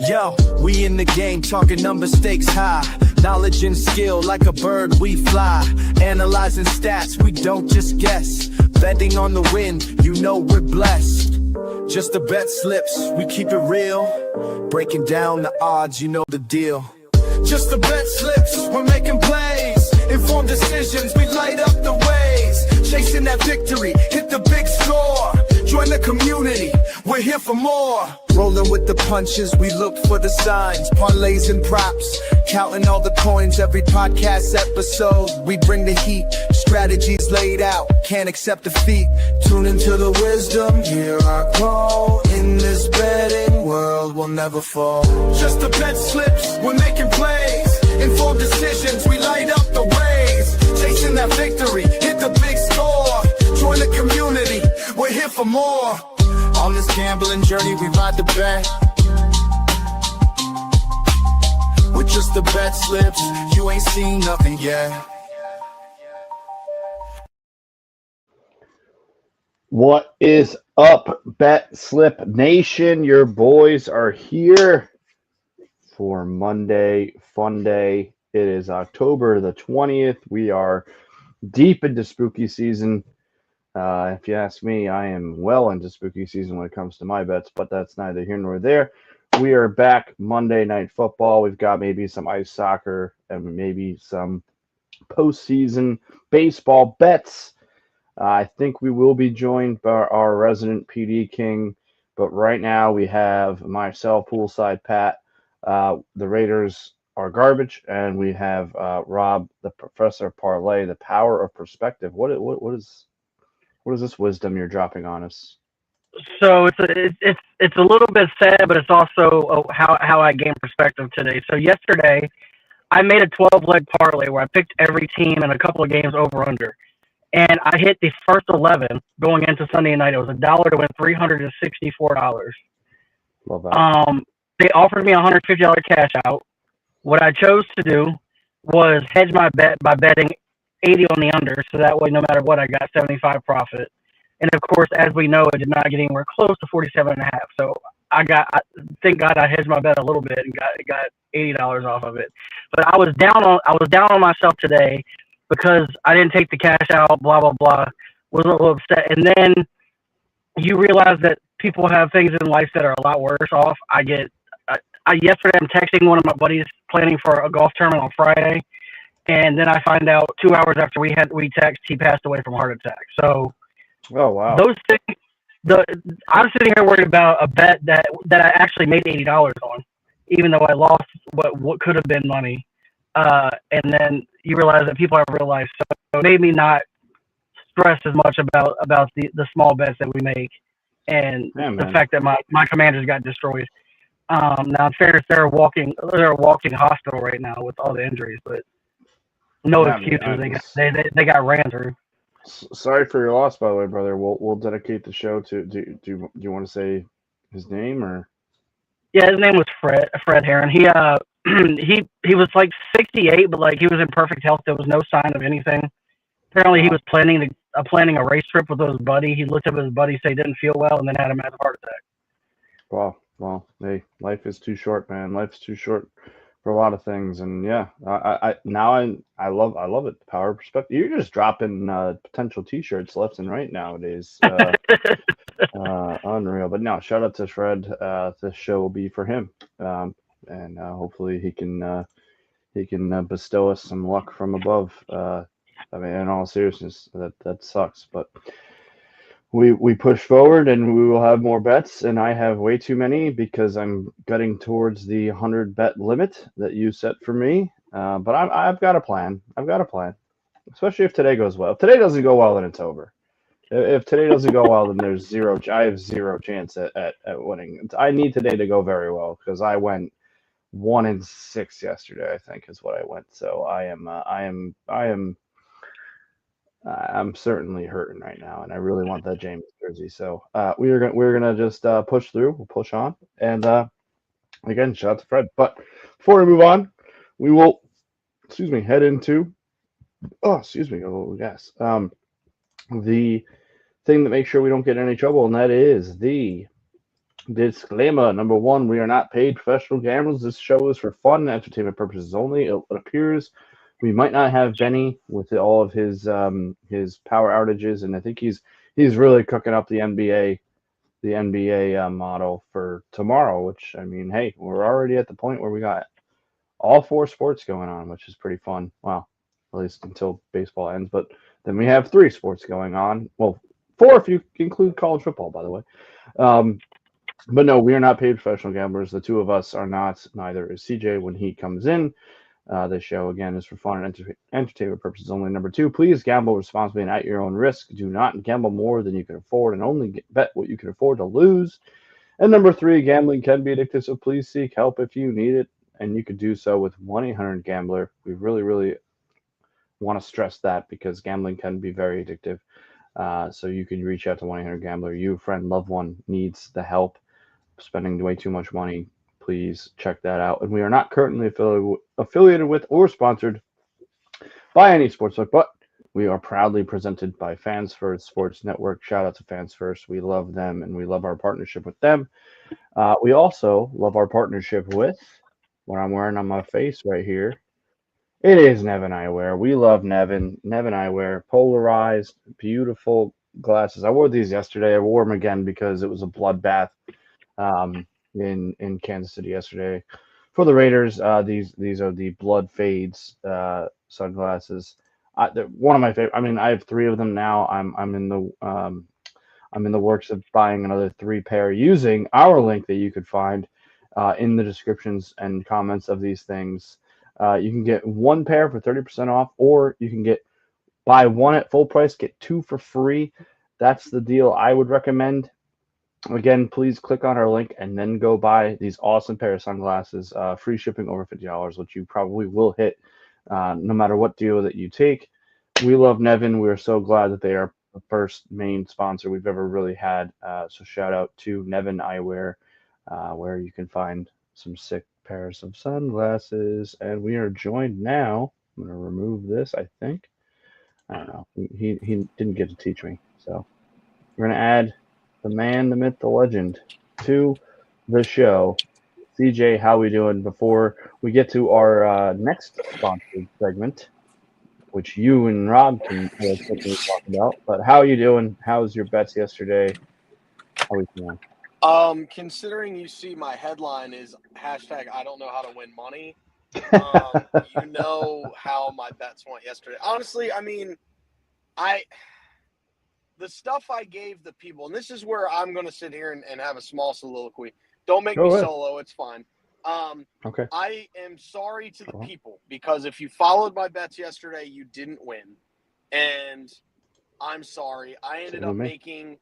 Yo, we in the game, talking number stakes high. Knowledge and skill, like a bird we fly. Analyzing stats, we don't just guess. Betting on the win, you know we're blessed. Just the bet slips, we keep it real. Breaking down the odds, you know the deal. Just the bet slips, we're making plays. Informed decisions, we light up the ways. Chasing that victory, hit the big score. Join the community, we're here for more. Rolling with the punches, we look for the signs. Parlays and props, counting all the coins. Every podcast episode, we bring the heat. Strategies laid out, can't accept defeat. Tune into the wisdom, hear our call. In this betting world, we'll never fall. Just the bet slips, we're making plays. Informed decisions, we light up the ways. Chasing that victory, hit the big score. Join the community, we're here for more. On this gambling journey, we ride the bet. With just the bet slips, you ain't seen nothing yet. What is up, Bet Slip Nation? Your boys are here for Monday Fun Day. It is October the 20th. We are deep into spooky season. If you ask me, I am well into spooky season when it comes to my bets, but that's neither here nor there. We are back Monday Night Football. We've got maybe some ice soccer and maybe some postseason baseball bets. I think we will be joined by our resident PD King, but right now we have myself, Poolside Pat. The Raiders are garbage, and we have Rob, the Professor Parlay, the power of perspective. What is this wisdom you're dropping on us? So it's a little bit sad, but it's also how I gain perspective today. So yesterday, I made a 12-leg parlay where I picked every team and a couple of games over/under, and I hit the first 11 going into Sunday night. It was $1 to win $364. Love that. They offered me a $150 cash out. What I chose to do was hedge my bet by betting 80 on the under, so that way, no matter what, I got 75 profit. And of course, as we know, it did not get anywhere close to 47.5. So thank God I hedged my bet a little bit and got $80 off of it. But I was down on myself today because I didn't take the cash out. Blah blah blah. Was a little upset. And then you realize that people have things in life that are a lot worse off. Yesterday I'm texting one of my buddies planning for a golf tournament on Friday. And then I find out 2 hours after we text, he passed away from a heart attack. So, oh wow, those things. I'm sitting here worried about a bet that I actually made $80 on, even though I lost what could have been money. And then you realize that people have real life, so it made me not stress as much about the small bets that we make, and the fact that my Commanders got destroyed. Now in fairness, they're a walking hospital right now with all the injuries, but. No excuses. They got ran through. Sorry for your loss, by the way, brother. We'll dedicate the show to. Do you want to say his name or? Yeah, his name was Fred Heron. He he was like 68, but like he was in perfect health. There was no sign of anything. Apparently, he was planning a race trip with his buddy. He looked up at his buddy, said he didn't feel well, and then had him have a heart attack. Wow. Well, hey, life is too short, man. Life's too short for a lot of things, and yeah, I love it. The power of perspective. You're just dropping potential T-shirts left and right nowadays. Unreal. But no, shout out to Fred. This show will be for him, and hopefully he can bestow us some luck from above. I mean, in all seriousness, that sucks, but. We push forward, and we will have more bets, and I have way too many because I'm getting towards the 100 bet limit that you set for me. But I've got a plan. Especially if today goes well. If today doesn't go well, then it's over. If today doesn't go well, then there's zero. I have zero chance at winning. I need today to go very well because I went 1-6 yesterday. I think is what I went. So I'm certainly hurting right now, and I really want that James jersey. So we're gonna just push through. We'll push on, and again, shout out to Fred. But before we move on, we will, head into. Oh, excuse me, a little gas. The thing that makes sure we don't get in any trouble, and that is the disclaimer. Number one, we are not paid professional gamblers. This show is for fun and entertainment purposes only. It appears we might not have Benny with all of his power outages, and I think he's really cooking up the NBA model for tomorrow. Which, I mean, hey, we're already at the point where we got all four sports going on, which is pretty fun. Well, at least until baseball ends, but then we have three sports going on. Well, four if you include college football, by the way. Um, but no, we are not paid professional gamblers. The two of us are not. Neither is CJ when he comes in. This show, again, is for fun and entertainment purposes only. Number two, please gamble responsibly and at your own risk. Do not gamble more than you can afford and only bet what you can afford to lose. And number three, gambling can be addictive, so please seek help if you need it. And you could do so with 1-800-GAMBLER. We really, really want to stress that because gambling can be very addictive. So you can reach out to 1-800-GAMBLER. You, friend, loved one needs the help. Spending way too much money, please check that out. And we are not currently affiliated with or sponsored by any sportsbook, but we are proudly presented by Fans First Sports Network. Shout out to Fans First. We love them and we love our partnership with them. We also love our partnership with what I'm wearing on my face right here. It is Nevin Eyewear. We love Nevin. Nevin Eyewear, polarized, beautiful glasses. I wore these yesterday. I wore them again because it was a bloodbath in Kansas City yesterday for the Raiders. These are the Blood Fades sunglasses. They're one of my favorite. I mean, I have three of them now. I'm in the works of buying another 3 pair using our link that you could find in the descriptions and comments of these things. You can get 1 pair for 30% off, or you can buy 1 at full price, get 2 for free. That's the deal I would recommend. Again, please click on our link and then go buy these awesome pair of sunglasses. Free shipping over $50, which you probably will hit no matter what deal that you take. We love Nevin. We're so glad that they are the first main sponsor we've ever really had. So shout out to Nevin Eyewear, where you can find some sick pairs of sunglasses. And we are joined now. I'm going to remove this, I think. I don't know. He didn't get to teach me. So we're going to add the man, the myth, the legend to the show. CJ, how we doing? Before we get to our next sponsored segment, which you and Rob can quickly talk about. But how are you doing? How's your bets yesterday? How are we feeling? Considering you see my headline is hashtag I don't know how to win money, you know how my bets went yesterday. Honestly, I mean, the stuff I gave the people, and this is where I'm going to sit here and have a small soliloquy. Don't make me solo. It's fine. Okay. I am sorry to the people because if you followed my bets yesterday, you didn't win. And I'm sorry. I ended up making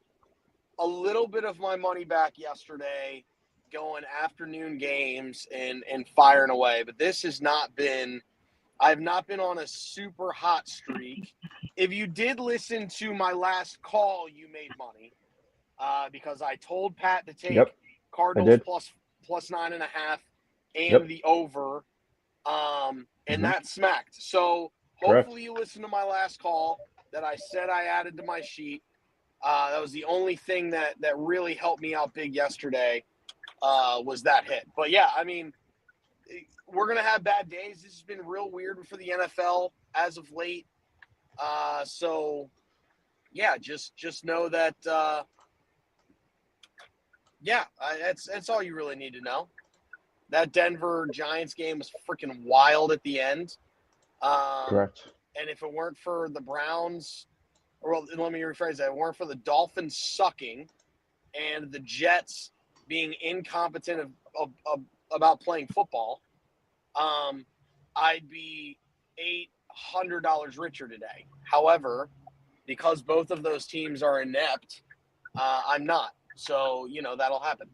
a little bit of my money back yesterday going afternoon games and firing away. But this has not been – I've not been on a super hot streak. If you did listen to my last call, you made money because I told Pat to take Cardinals plus 9.5 and the over, and that smacked. So hopefully you listened to my last call that I said I added to my sheet. That was the only thing that really helped me out big yesterday was that hit. But, yeah, I mean, we're going to have bad days. This has been real weird for the NFL as of late. So, yeah, just know that, that's all you really need to know. That Denver Giants game was freaking wild at the end. Correct. And if it weren't for the Browns, or let me rephrase that, if it weren't for the Dolphins sucking and the Jets being incompetent about playing football, I'd be $800 richer today. However, because both of those teams are inept, I'm not. So, that'll happen.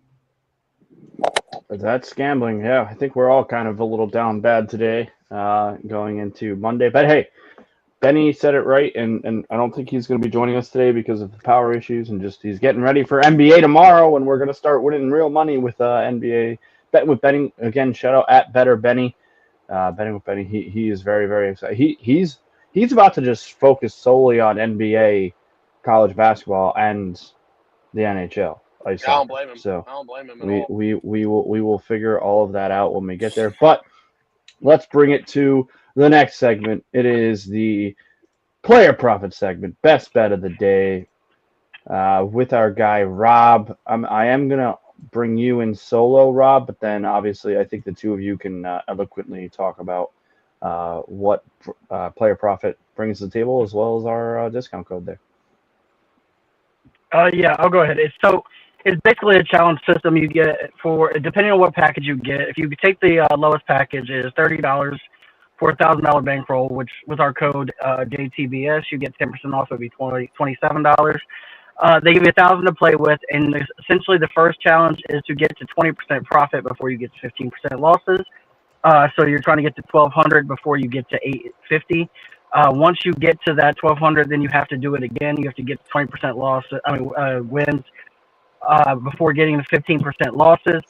That's gambling. Yeah, I think we're all kind of a little down bad today going into Monday. But, hey, Benny said it right, and I don't think he's going to be joining us today because of the power issues and just he's getting ready for NBA tomorrow, and we're going to start winning real money with NBA. Bet with Benny. Again, shout out at Better Benny. Betting with Benny. He is very, very excited. He's about to just focus solely on NBA college basketball and the NHL. Ice I don't soccer. blame him. So I don't blame him at we, all. we will figure all of that out when we get there. But let's bring it to the next segment. It is the player profit segment, best bet of the day, with our guy Rob. I am gonna bring you in solo, Rob, but then obviously I think the two of you can eloquently talk about what player profit brings to the table, as well as our discount code there. Yeah, I'll go ahead. It's basically a challenge system you get for, depending on what package you get. If you take the lowest package, is $30 for $1,000 bankroll, which with our code JTBS, you get 10% off. It would be $27. They give you 1,000 to play with, and essentially the first challenge is to get to 20% profit before you get to 15% losses. So you're trying to get to 1,200 before you get to 850. Once you get to that 1,200, then you have to do it again. You have to get 20% wins before getting the 15% losses.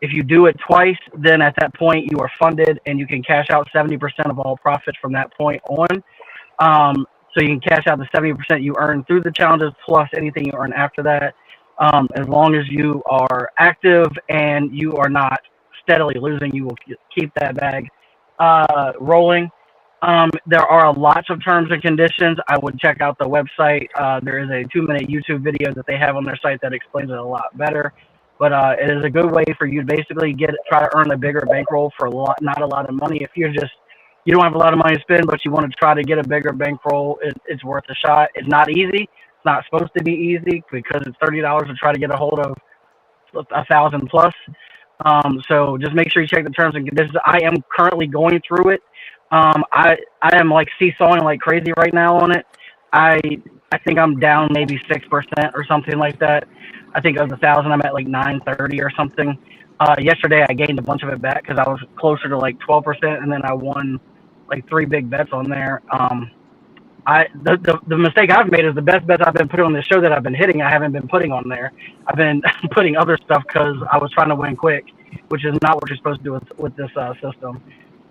If you do it twice, then at that point you are funded and you can cash out 70% of all profits from that point on. So you can cash out the 70% you earn through the challenges plus anything you earn after that. As long as you are active and you are not steadily losing, you will keep that bag rolling. There are lots of terms and conditions. I would check out the website. There is a 2-minute YouTube video that they have on their site that explains it a lot better. But it is a good way for you to basically try to earn a bigger bankroll for not a lot of money. If you don't have a lot of money to spend, but you want to try to get a bigger bankroll, it's worth a shot. It's not easy. It's not supposed to be easy because it's $30 to try to get a hold of 1,000 plus. So just make sure you check the terms and conditions. I am currently going through it. I am like seesawing like crazy right now on it. I think I'm down maybe 6% or something like that. I think of the 1,000, I'm at like 930 or something. Yesterday I gained a bunch of it back because I was closer to like 12%, and then I won like 3 big bets on there. The mistake I've made is the best bets I've been putting on the show that I've been hitting, I haven't been putting on there. I've been putting other stuff because I was trying to win quick, which is not what you're supposed to do with this system.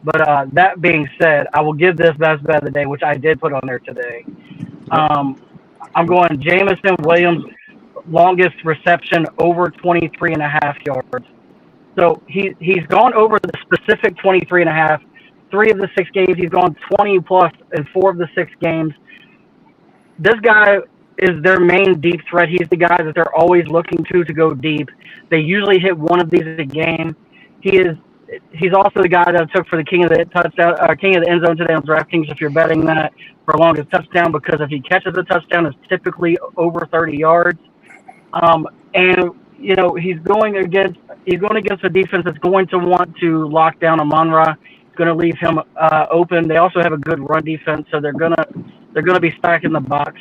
But that being said, I will give this best bet of the day, which I did put on there today. I'm going Jamison Williams, longest reception over 23.5 yards. So he's gone over the specific 23.5. 3 of the 6 games, he's gone 20 plus in 4 of the 6 games. This guy is their main deep threat. He's the guy that they're always looking to go deep. They usually hit one of these a game. He's also the guy that I took for the king of the touchdown, king of the end zone today on DraftKings. If you're betting that for longest touchdown, because if he catches a touchdown, it's typically over 30 yards. And you know he's going against a defense that's going to want to lock down Amon-Ra. It's going to leave him open. They also have a good run defense, so they're gonna be stacking the box,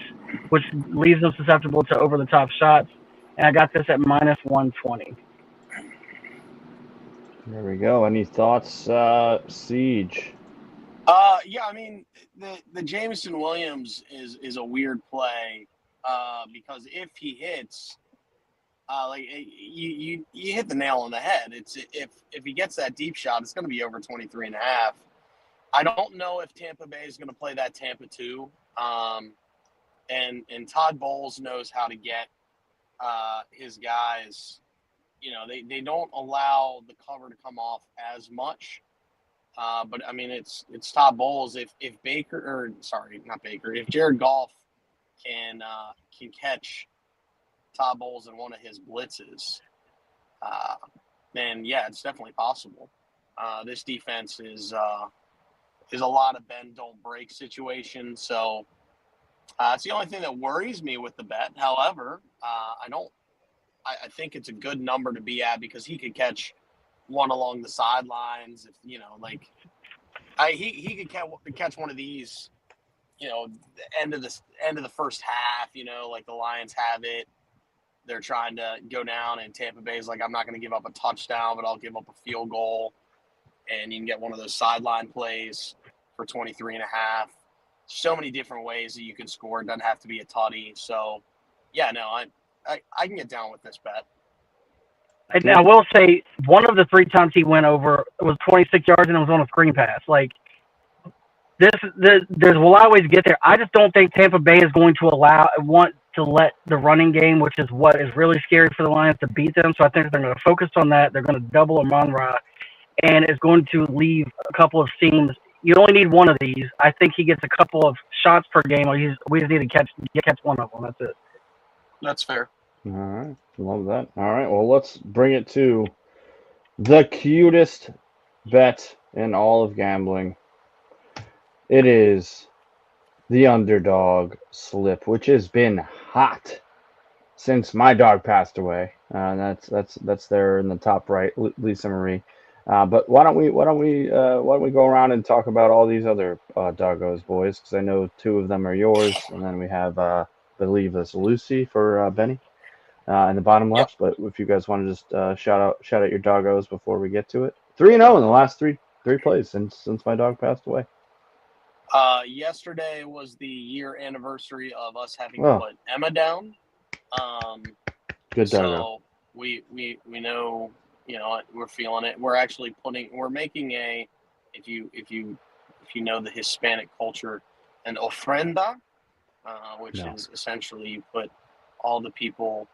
which leaves them susceptible to over the top shots. And I got this at minus 120. There we go. Any thoughts, Siege? Yeah, I mean the Jamison Williams is a weird play because if he hits, like you hit the nail on the head. It's if he gets that deep shot, it's going to be over 23.5. I don't know if Tampa Bay is going to play that Tampa 2. And Todd Bowles knows how to get his guys. You know, they don't allow the cover to come off as much. But I mean, it's Todd Bowles. If Jared Goff can catch Todd Bowles in one of his blitzes, then yeah, it's definitely possible. This defense is a lot of bend don't break situation. So it's the only thing that worries me with the bet. However, I think it's a good number to be at because he could catch one along the sidelines. If you know, like he could catch one of these. You know, the end of the first half. You know, like the Lions have it. They're trying to go down, and Tampa Bay's like, I'm not going to give up a touchdown, but I'll give up a field goal. And you can get one of those sideline plays for 23.5. So many different ways that you can score. It doesn't have to be a tutty. So, yeah, no, I can get down with this bet. And I will say, one of the 3 times he went over, it was 26 yards, and it was on a screen pass. Like, will always get there. I just don't think Tampa Bay is going to to let the running game, which is what is really scary for the Lions, to beat them. So I think they're going to focus on that. They're going to double Amon-Ra, and it's going to leave a couple of seams. You only need one of these. I think he gets a couple of shots per game. We just need to catch one of them. That's it. That's fair. All right. Love that. All right. Well, let's bring it to the cutest bet in all of gambling. It is the underdog slip, which has been hot since my dog passed away. That's there in the top right, Lisa Marie. But why don't we go around and talk about all these other doggos, boys? Because I know two of them are yours, and then we have I believe that's Lucy for Benny in the bottom left. But if you guys want to just shout out your doggos before we get to it, 3-0 in the last three plays since my dog passed away. Yesterday was the year anniversary of us having put Emma down. Good doggo. So we know, we're feeling it. We're actually making if you know the Hispanic culture, an ofrenda, which is essentially you put all the people,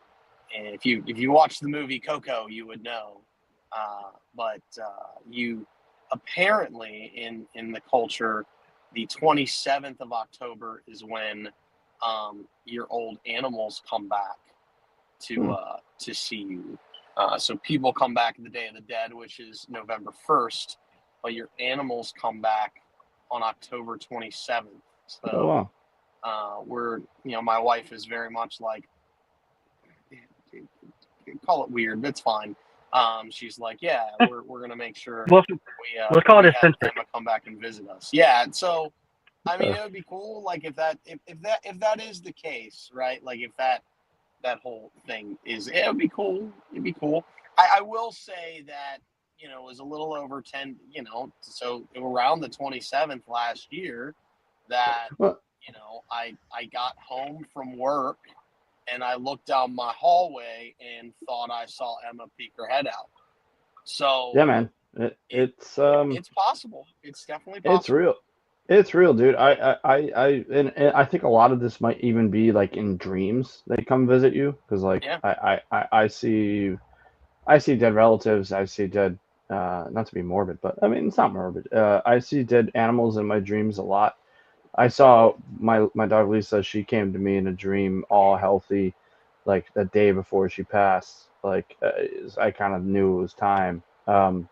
and if you watch the movie Coco, you would know. But you apparently in the culture, the 27th of October is when your old animals come back to see you. So people come back the Day of the Dead, which is November 1st, but your animals come back on October 27th. So we're, my wife is very much like, call it weird, that's fine. She's like, yeah, we're gonna make sure let's call it eccentric. Emma come back and visit us. Yeah, so I mean, it would be cool, like if that is the case, right? Like if that whole thing is, it would be cool. It'd be cool. I will say that it was a little over 10, so around the 27th last year that I got home from work. And I looked down my hallway and thought I saw Emma peek her head out. So yeah, man, it's possible. It's definitely possible. It's real. It's real, dude. And I think a lot of this might even be like in dreams they come visit you because I see dead relatives. I see dead. Not to be morbid, but I mean it's not morbid. I see dead animals in my dreams a lot. I saw my dog Lisa. She came to me in a dream, all healthy, like the day before she passed. Like I kind of knew it was time. But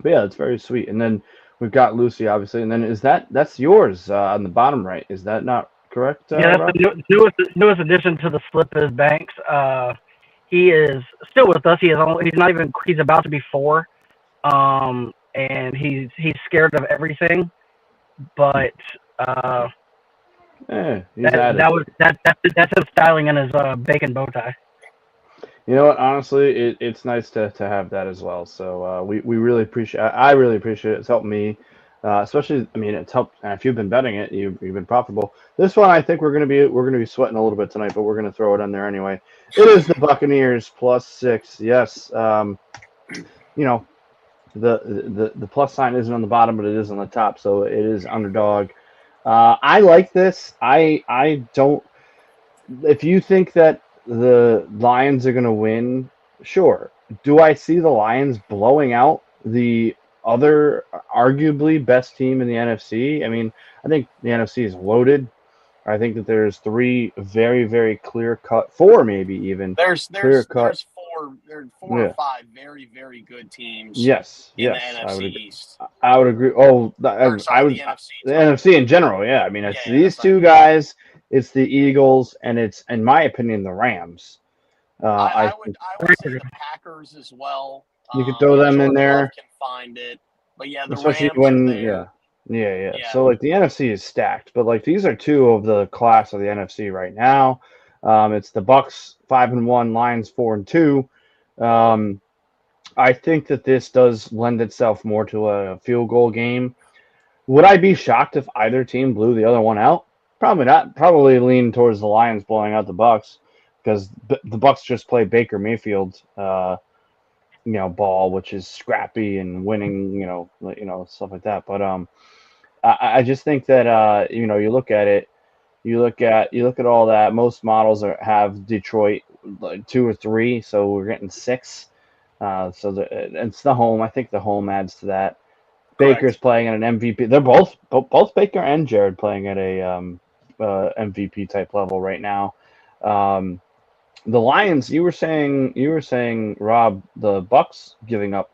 yeah, it's very sweet. And then we've got Lucy, obviously. And then that's yours on the bottom right? Is that not correct? Yeah, that's the newest addition to the slip is Banks. He is still with us. He's about to be 4, and he's scared of everything, but. That's his styling and his bacon bow tie. You know what? Honestly, it's nice to have that as well. So we really appreciate. I really appreciate it. It's helped me, especially. I mean, it's helped. And if you've been betting it, you've been profitable. This one, I think we're gonna be sweating a little bit tonight, but we're gonna throw it on there anyway. It is the Buccaneers +6. Yes. The plus sign isn't on the bottom, but it is on the top. So it is underdog. I like this. I don't. If you think that the Lions are going to win, sure. Do I see the Lions blowing out the other arguably best team in the NFC? I mean, I think the NFC is loaded. I think that there's 3 very, very clear-cut, 4 maybe even. There's 4 or 5 very, very good teams. Yes, in the NFC East. I would agree. Oh, the NFC in general. Yeah, I mean, it's these two guys. It's the Eagles, and it's, in my opinion, the Rams. I would say the Packers as well. You could throw them in there. Can find it, but yeah, the especially Rams are there. Yeah. So like the NFC is stacked, but like these are 2 of the class of the NFC right now. It's the Bucks 5-1, Lions 4-2. I think that this does lend itself more to a field goal game. Would I be shocked if either team blew the other one out? Probably not. Probably lean towards the Lions blowing out the Bucks because the Bucks just play Baker Mayfield, ball, which is scrappy and winning, stuff like that. But I just think that you look at it, You look at all that. Most models have Detroit like 2 or 3, so we're getting 6. It's the home. I think the home adds to that. Correct. Baker's playing at an MVP. They're both Baker and Jared playing at a MVP type level right now. Um, the Lions, you were saying, Rob, the Bucks giving up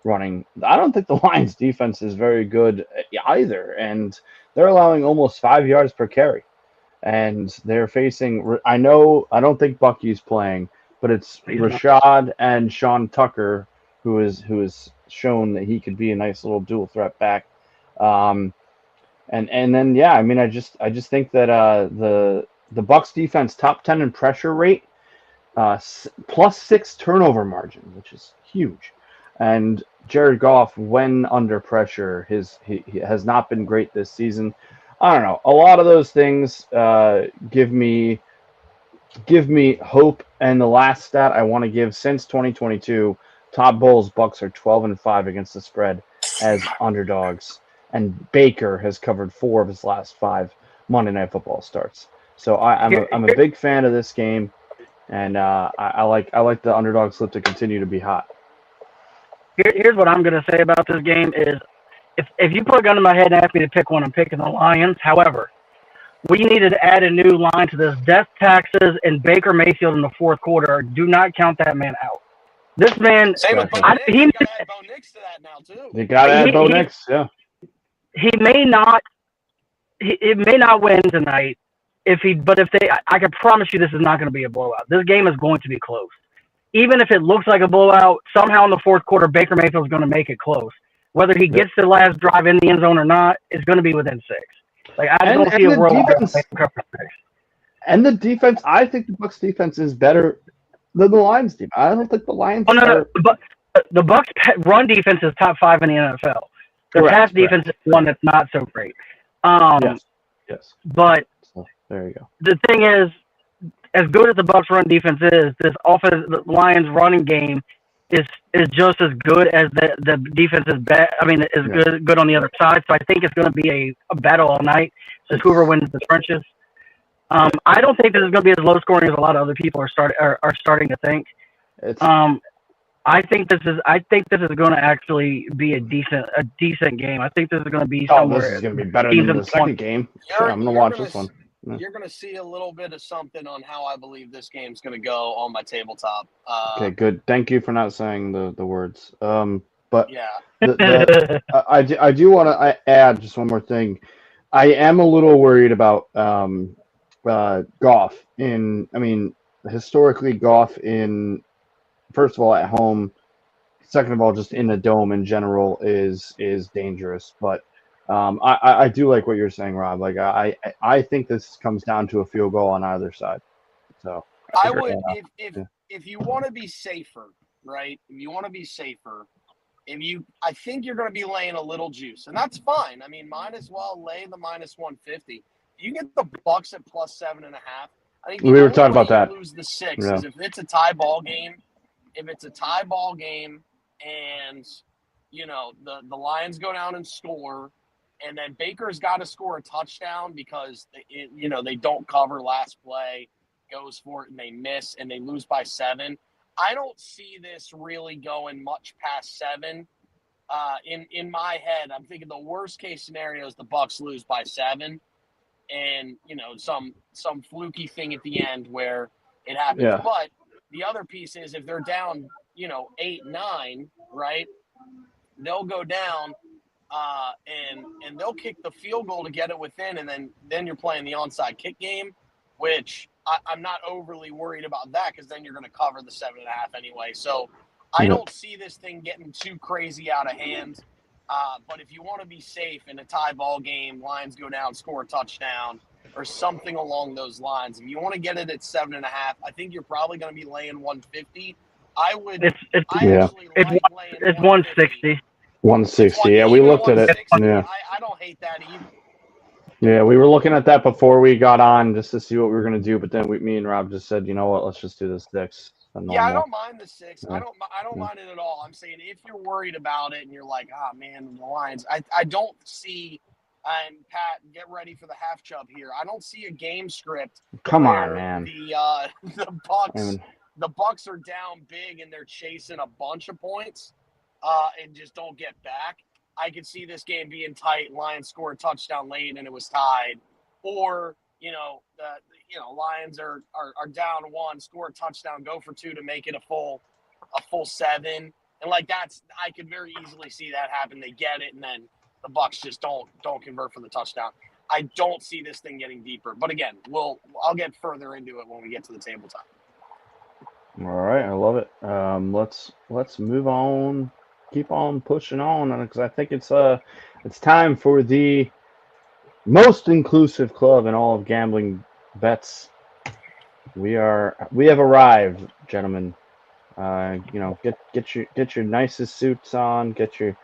running. I don't think the Lions defense is very good either, and they're allowing almost 5 yards per carry. And they're facing. I don't think Bucky's playing, but it's He's not. Rashad and Sean Tucker who is shown that he could be a nice little dual threat back. Um, and then yeah, I mean, I just think that the Bucks defense top 10 in pressure rate, +6 turnover margin, which is huge. And Jared Goff, when under pressure, he has not been great this season. I don't know. A lot of those things give me hope. And the last stat I want to give, since 2022, Todd Bowles Bucks are 12-5 against the spread as underdogs, and Baker has covered 4 of his last 5 Monday Night Football starts. So I'm a big fan of this game, and I like the underdog slip to continue to be hot. Here's what I'm going to say about this game is, if you put a gun in my head and ask me to pick one, I'm picking the Lions. However, we needed to add a new line to this. Death taxes and Baker Mayfield in the fourth quarter. Do not count that man out. This man, Same with Bo Exactly. Nix. You gotta add Bo Nix to that now too. They got to add Bo Nix, yeah. he may not. It may not win tonight. I can promise you, this is not going to be a blowout. This game is going to be close. Even if it looks like a blowout, somehow in the fourth quarter, Baker Mayfield is going to make it close. Whether he gets the last drive in the end zone or not, it's going to be within 6. Like, I don't see a world where And the defense, I think the Bucks defense is better than the Lions defense. I don't think the Lions no. But the Bucks run defense is top 5 in the NFL. Their pass defense is one that's not so great. Yes. But So, there you go. the thing is, as good as the Bucks run defense is, the Lions running game is just as good as the defense is bad. I mean, is good on the other side. So I think it's going to be a battle all night. Just whoever wins the trenches. I don't think this is going to be as low scoring as a lot of other people are starting to think. I think this is going to actually be a decent game. I think this is going to be somewhere. This is going to be better than the second game. Sure, I'm going to watch this one. Yeah. You're going to see a little bit of something on how I believe this game's going to go on my tabletop. Okay, good. Thank you for not saying the words. But yeah, I do want to add just one more thing. I am a little worried about Goff. Historically, Goff first of all at home, second of all just in the dome in general is dangerous. But I do like what you're saying, Rob. Like I think this comes down to a field goal on either side. So I would if you want to be safer, right? If you want to be safer, I think you're going to be laying a little juice, and that's fine. I mean, might as well lay the -150. You get the Bucks at +7.5. I think we were talking about that. Lose the 6 is if it's a tie ball game. If it's a tie ball game, and the Lions go down and score, and then Baker's got to score a touchdown because they don't cover last play, goes for it and they miss and they lose by 7. I don't see this really going much past 7. In my head, I'm thinking the worst case scenario is the Bucks lose by 7, and some fluky thing at the end where it happens. Yeah. But the other piece is if they're down, 8-9, right? They'll go down and they'll kick the field goal to get it within, and then you're playing the onside kick game, which I'm not overly worried about that because then you're going to cover the 7.5 anyway. So I don't see this thing getting too crazy out of hand. But if you want to be safe in a tie ball game, Lions go down, score a touchdown, or something along those lines. If you want to get it at 7.5, I think you're probably going to be laying 150. I would. It's laying 160. 160. Yeah, we looked at it. Yeah, I don't hate that either. Yeah, we were looking at that before we got on just to see what we were going to do, but then me and Rob just said, you know what, let's just do the 6. Yeah, I don't mind the 6. Yeah. I don't mind it at all. I'm saying if you're worried about it and you're like, man, the Lions, I don't see And Pat, get ready for the half chub here. I don't see a game script. Come on, where man. The Bucks are down big and they're chasing a bunch of points, and just don't get back. I could see this game being tight. Lions score a touchdown late and it was tied, or Lions are down one, score a touchdown, go for two to make it a full 7, and like I could very easily see that happen. They get it, and then the Bucks just don't convert for the touchdown. I don't see this thing getting deeper, but again, I'll get further into it when we get to the tabletop. All right, I love it. Let's move on. Keep on pushing on, because I think it's time for the most inclusive club in all of gambling bets. We have arrived, gentlemen. Get your nicest suits on. Get your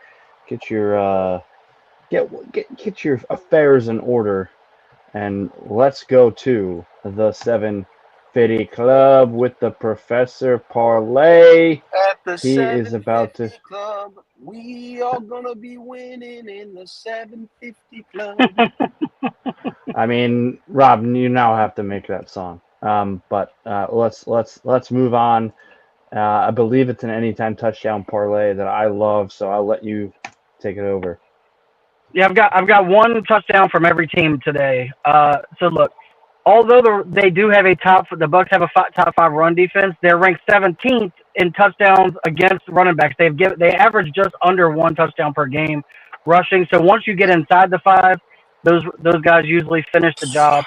affairs in order, and let's go to the 750 Club with the Professor Parlay. At the He is about to. Club, we are gonna be winning in the 750 Club. I mean, Rob, you now have to make that song. But let's move on. I believe it's an anytime touchdown parlay that I love, so I'll let you take it over. Yeah, I've got one touchdown from every team today. So look, although they do have the Bucks have a top 5 run defense, they're ranked 17th in touchdowns against running backs. They average just under 1 touchdown per game rushing. So once you get inside the 5, those guys usually finish the job.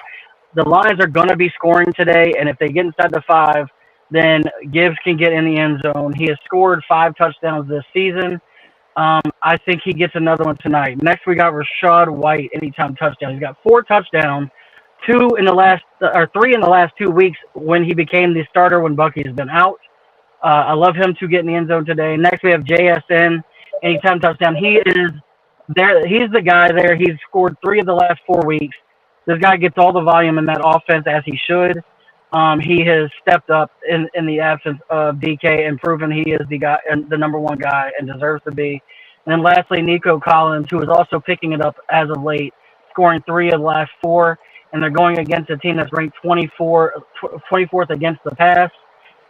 The Lions are going to be scoring today, and if they get inside the 5, then Gibbs can get in the end zone. He has scored 5 touchdowns this season. I think he gets another one tonight. Next, we got Rachaad White, anytime touchdown. He's got 4 touchdowns, 3 in the last 2 weeks when he became the starter when Bucky's been out. I love him to get in the end zone today. Next, we have JSN, anytime touchdown. He is there. He's the guy there. He's scored 3 of the last 4 weeks. This guy gets all the volume in that offense as he should. He has stepped up in the absence of DK and proven he is the guy and the number 1 guy and deserves to be. And then lastly, Nico Collins, who is also picking it up as of late, scoring 3 of the last 4. And they're going against a team that's ranked 24th against the pass.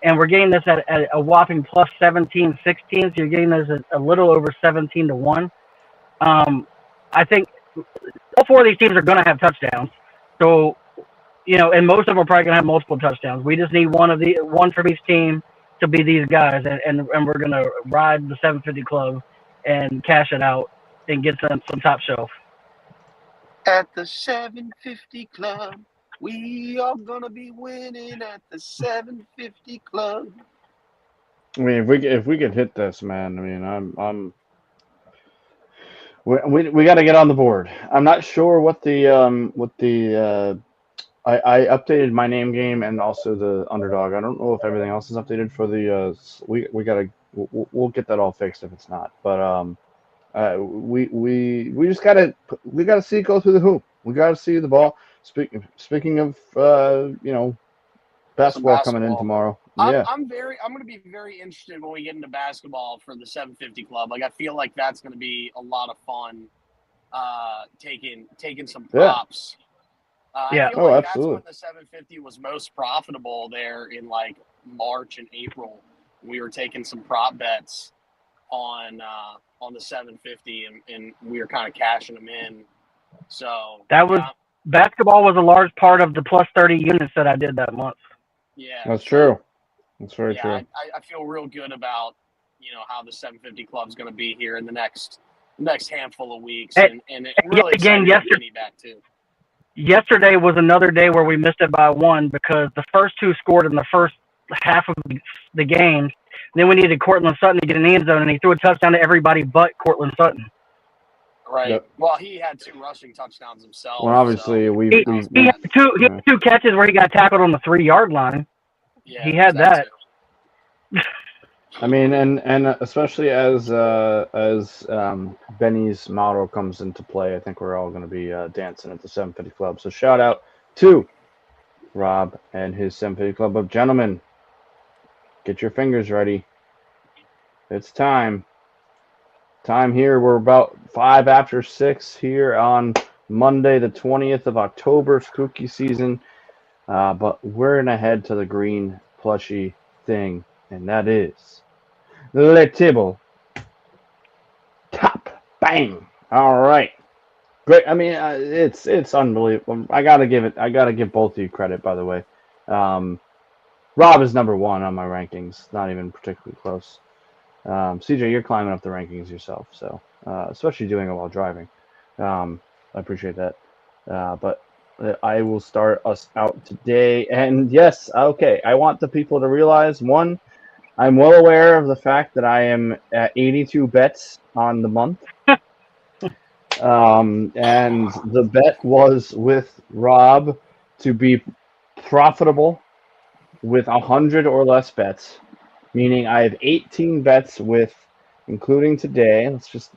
And we're getting this at a whopping plus 17-16. So you're getting this at a little over 17-1. I think all 4 of these teams are going to have touchdowns. So, and most of them are probably going to have multiple touchdowns. We just need one from each team to be these guys. And we're going to ride the 750 Club and cash it out and get some top shelf. At the 750 Club, we are gonna be winning at the 750 Club. I mean, if we could hit this, man. I mean, we got to get on the board. I'm not sure what the I updated my name game and also the underdog. I don't know if everything else is updated for the we'll get that all fixed if it's not. But we just gotta see it go through the hoop. We gotta see the ball. Speaking of basketball coming in tomorrow. I'm gonna be very interested when we get into basketball for the 750 Club. Like I feel like that's gonna be a lot of fun. Taking some props. Yeah. I feel like absolutely. that's when the 750 was most profitable there in like March and April. We were taking some prop bets on the 750 and we were kind of cashing them in. So basketball was a large part of the plus 30 units that I did that month. Yeah, that's true. That's very true. I feel real good about how the 750 Club is going to be here in the next handful of weeks, and really excited to get me back too. Yesterday was another day where we missed it by 1 because the first 2 scored in the first half of the game. Then we needed Cortland Sutton to get in the end zone, and he threw a touchdown to everybody but Cortland Sutton. Right. Yep. Well, he had 2 rushing touchdowns himself. Well, obviously, he had two catches where he got tackled on the 3-yard line. Yeah, he had that. I mean, and especially as Benny's model comes into play, I think we're all going to be dancing at the 750 Club. So shout out to Rob and his 750 Club of gentlemen. Get your fingers ready. It's time. Time here. We're about 5 after 6 here on Monday, the 20th of October, spooky season. But we're going to head to the green plushy thing, and that is Le Table. Top. Bang. All right. Great. I mean, it's unbelievable. I gotta give both of you credit, by the way. Rob is number one on my rankings. Not even particularly close. CJ, you're climbing up the rankings yourself, so especially doing it while driving. I appreciate that. But I will start us out today. And yes, okay, I want the people to realize one, I'm well aware of the fact that I am at 82 bets on the month. And the bet was with Rob to be profitable with 100 or less bets, meaning I have 18 bets with, including today. Let's just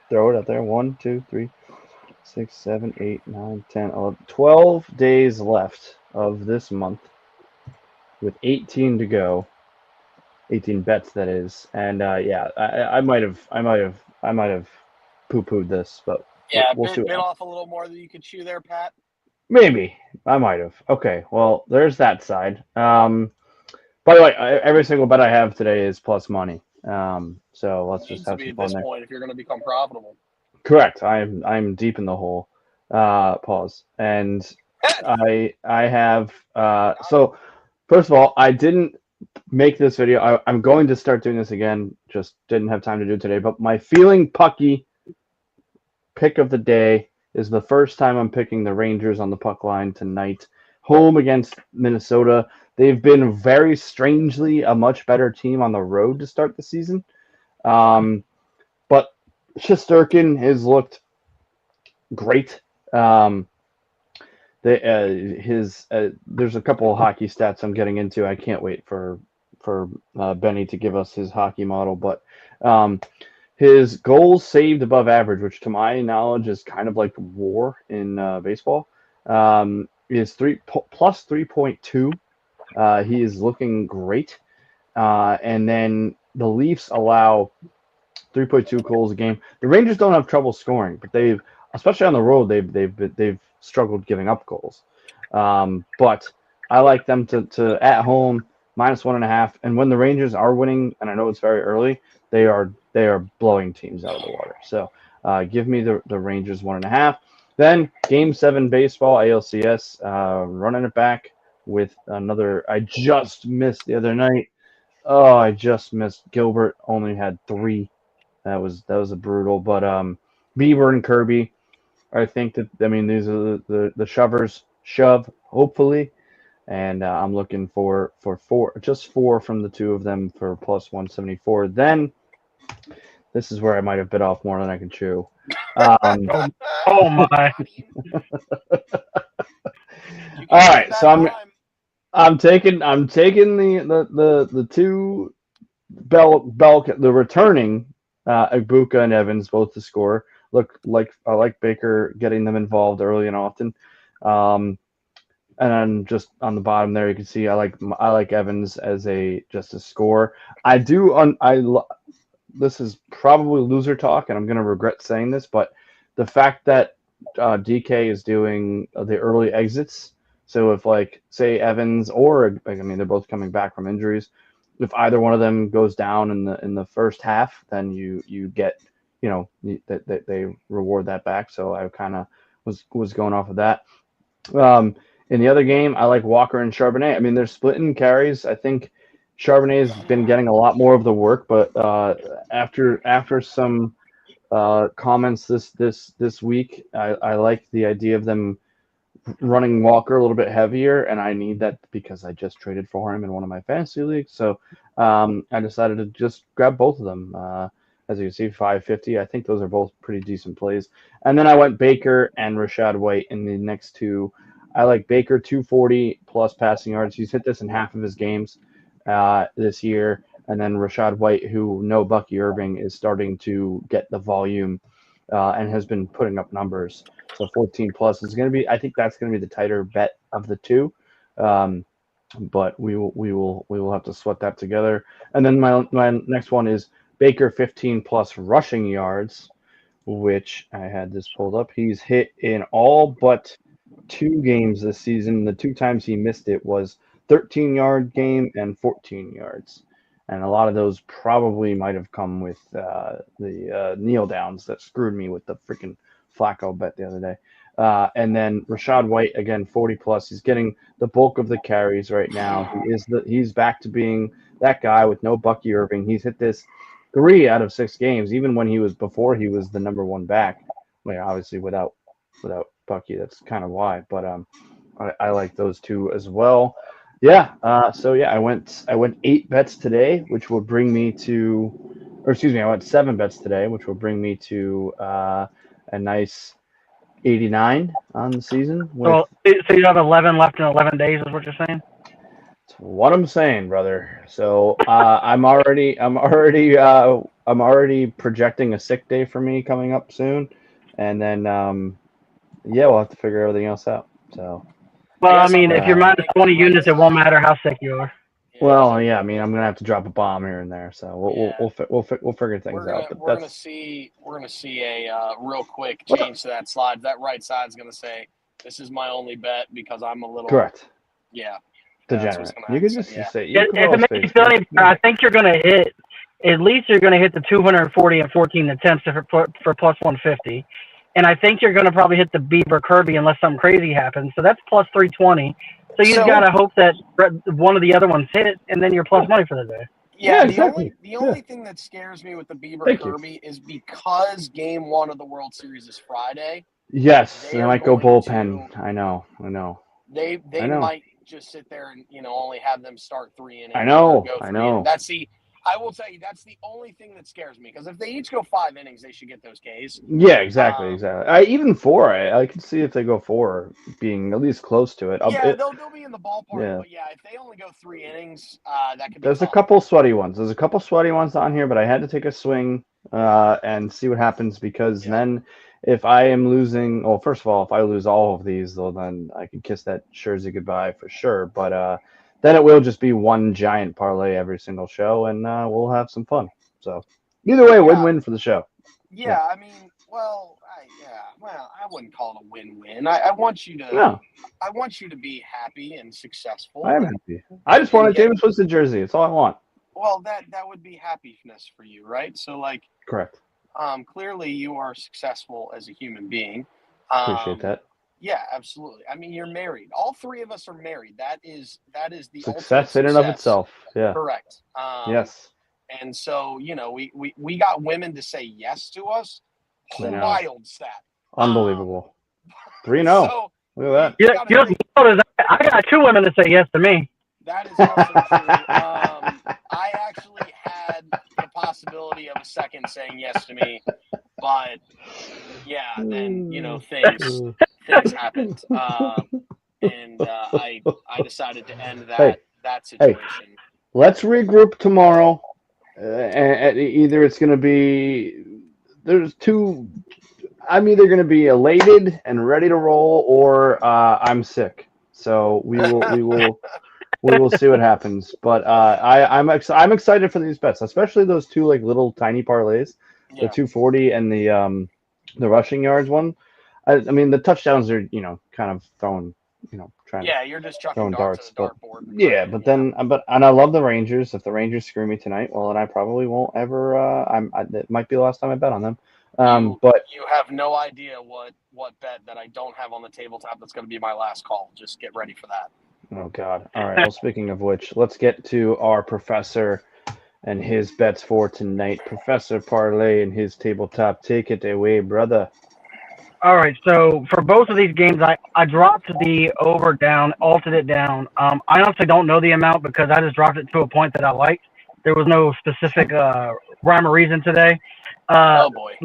throw it out there. 1, 2, 3, 6, 7, 8, 9, 10, 11, 12 days left of this month with 18 to go. 18 bets, that is. And yeah, I might have poo-pooed this, but Yeah, we'll see. bit off a little more than you could chew there, Pat. Maybe I might have. Okay, well, there's that side. By the way, every single bet I have today is plus money. So let's It just needs to have be some at fun this there. point if you're going to become profitable. Correct. I'm deep in the hole. Pause. And I have so first of all, I didn't make this video. I'm going to start doing this again. Just didn't have time to do it today. But my feeling pucky pick of the day is the first time I'm picking the Rangers on the puck line tonight, home against Minnesota. They've been very strangely a much better team on the road to start the season. But Shesterkin has looked great. There's a couple of hockey stats I'm getting into. I can't wait for Benny to give us his hockey model, but his goals saved above average, which to my knowledge is kind of like WAR in baseball, is plus 3.2. He is looking great, and then the Leafs allow 3.2 goals a game. The Rangers don't have trouble scoring, but they've, especially on the road, they've struggled giving up goals. But I like them to at home -1.5, and when the Rangers are winning, and I know it's very early, they are blowing teams out of the water. So give me the Rangers 1.5. Then Game 7 baseball ALCS, running it back with another. I just missed the other night. Oh, I just missed. Gilbert only had 3. That was a brutal. But Bieber and Kirby, I think that, I mean, these are the shovers shove hopefully, and I'm looking for four from the two of them for plus 174. Then this is where I might have bit off more than I can chew. Oh my! All right, so I'm taking the two the returning Ibuka and Evans both to score. Look, like I like Baker getting them involved early and often. And then just on the bottom there, you can see I like Evans as just a score. I do this is probably loser talk, and I'm gonna regret saying this, but the fact that DK is doing the early exits. So if, like, say Evans or, like, I mean, they're both coming back from injuries. If either one of them goes down in the first half, then you get, that they reward that back. So I kind of was going off of that. In the other game, I like Walker and Charbonnet. I mean, they're splitting carries. I think Charbonnet's been getting a lot more of the work, but after some comments this week, I like the idea of them running Walker a little bit heavier, and I need that because I just traded for him in one of my fantasy leagues. So I decided to just grab both of them. As you can see, 550. I think those are both pretty decent plays. And then I went Baker and Rashad White in the next two. I like Baker 240 plus passing yards. He's hit this in half of his games this year. And then Rashad White, who no Bucky Irving, is starting to get the volume and has been putting up numbers. So 14 plus is going to be. I think that's going to be the tighter bet of the two. But we will have to sweat that together. And then my next one is Baker 15 plus rushing yards which I had this pulled up. He's hit in all but 2 games this season. The 2 times he missed it was 13-yard game and 14 yards. And a lot of those probably might have come with the kneel downs that screwed me with the freaking Flacco bet the other day. And then Rashad White, again, 40 plus. He's getting the bulk of the carries right now. He's back to being that guy with no Bucky Irving. He's hit this 3 out of 6 games, even when he was the number one back. Well, obviously without Bucky, that's kind of why. But I like those two as well. Yeah. I went 8 bets today, which will bring me to, or excuse me, I went 7 bets today, which will bring me to a nice 89 on the season. So you have 11 left in 11 days, is what you're saying? That's what I'm saying, brother. So I'm already projecting a sick day for me coming up soon, and then we'll have to figure everything else out. So. Well, I mean, if you're minus 20 units, it won't matter how sick you are. Well, yeah, I mean, I'm gonna have to drop a bomb here and there, so we'll figure things out. But we're gonna see a real quick change to that slide. That right side's gonna say, "This is my only bet because I'm a little." Correct. Yeah. Degenerate. You could just say. If it makes you feel any better, I think you're gonna hit. At least you're gonna hit the 240 and 14 attempts for plus 150. And I think you're going to probably hit the Bieber Kirby unless something crazy happens. So that's plus 320. So you got to hope that one of the other ones hit, and then you're plus money for the day. Yeah, exactly. The only thing that scares me with the Bieber Kirby is because Game 1 of the World Series is Friday. Yes, they might go bullpen. I know. They might just sit there and only have them start 3 innings. I know. I will tell you, that's the only thing that scares me. Because if they each go 5 innings, they should get those Ks. Yeah, exactly. Even 4. I can see if they go 4 being at least close to it. They'll be in the ballpark. Yeah. But if they only go 3 innings, that could be There's tough. a couple sweaty ones. There's a couple sweaty ones on here, but I had to take a swing and see what happens because then if I am losing, well, first of all, if I lose all of these, then I can kiss that jersey goodbye for sure. But then it will just be one giant parlay every single show, and we'll have some fun. So either way, win-win for the show. Yeah, I mean, I wouldn't call it a win-win. I want you to, I want you to be happy and successful. I am happy. I just want a James Winston jersey. That's all I want. Well, that would be happiness for you, right? So, correct. Clearly, you are successful as a human being. Appreciate that. Yeah, absolutely. I mean, you're married. All 3 of us are married. That is the success in and of itself. Yeah. Correct. Yes. And so, we got women to say yes to us. Wild stat. Unbelievable. 3-0. So, look at that. I got 2 women to say yes to me. That is also true. I actually had the possibility of a second saying yes to me, but then things happened, and I decided to end that situation. Hey, let's regroup tomorrow. And either it's going to be I'm either going to be elated and ready to roll, or I'm sick. So we will see what happens. But I'm excited for these bets, especially those 2 little tiny parlays, the 240 and the rushing yards one. I mean, the touchdowns are kind of throwing you're just chucking darts to the dartboard. Yeah, and I love the Rangers. If the Rangers screw me tonight, well, then I probably won't ever. It might be the last time I bet on them. But you have no idea what bet that I don't have on the tabletop that's going to be my last call. Just get ready for that. Oh God! All right. Well, speaking of which, let's get to our professor and his bets for tonight. Professor Parlay and his tabletop. Take it away, brother. All right, so for both of these games, I dropped the over down, altered it down. I honestly don't know the amount because I just dropped it to a point that I liked. There was no specific rhyme or reason today. Oh boy.